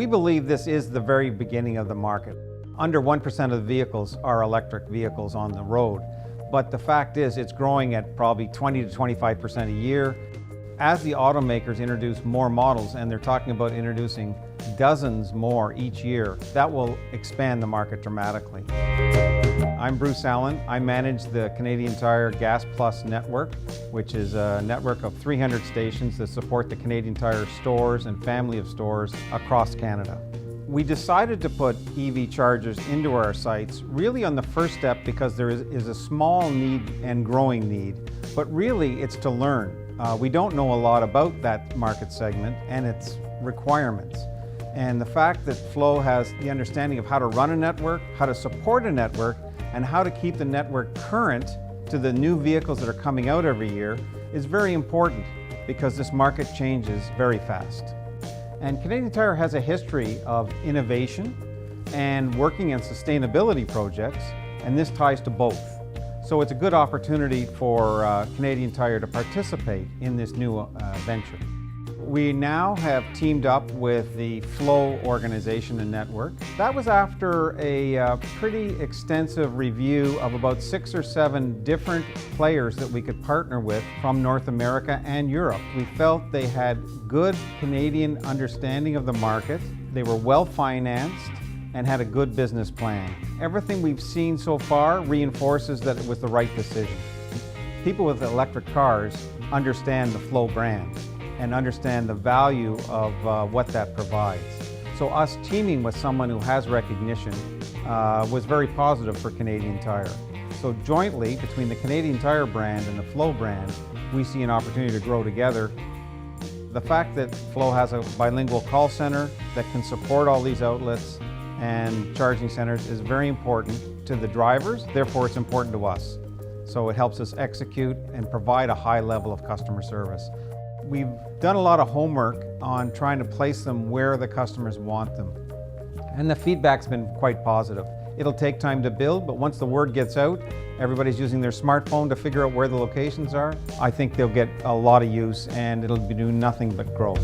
We believe this is the very beginning of the market. Under 1% of the vehicles are electric vehicles on the road, but the fact is it's growing at probably 20 to 25% a year. As the automakers introduce more models, and they're talking about introducing dozens more each year, that will expand the market dramatically. I'm Bruce Allen. I manage the Canadian Tire Gas Plus network, which is a network of 300 stations that support the Canadian Tire stores and family of stores across Canada. We decided to put EV chargers into our sites really on the first step because there is a small need and growing need, but really it's to learn. We don't know a lot about that market segment and its requirements. And the fact that FLO has the understanding of how to run a network, how to support a network, and how to keep the network current to the new vehicles that are coming out every year is very important because this market changes very fast. And Canadian Tire has a history of innovation and working on sustainability projects, and this ties to both. So it's a good opportunity for Canadian Tire to participate in this new venture. We now have teamed up with the FLO organization and network. That was after a pretty extensive review of about 6 or 7 different players that we could partner with from North America and Europe. We felt they had good Canadian understanding of the market, they were well financed, and had a good business plan. Everything we've seen so far reinforces that it was the right decision. People with electric cars understand the FLO brand and understand the value of what that provides. So us teaming with someone who has recognition was very positive for Canadian Tire. So jointly, between the Canadian Tire brand and the FLO brand, we see an opportunity to grow together. The fact that FLO has a bilingual call center that can support all these outlets and charging centers is very important to the drivers, therefore it's important to us. So it helps us execute and provide a high level of customer service. We've done a lot of homework on trying to place them where the customers want them. And the feedback's been quite positive. It'll take time to build, but once the word gets out, everybody's using their smartphone to figure out where the locations are. I think they'll get a lot of use and it'll be doing nothing but grow.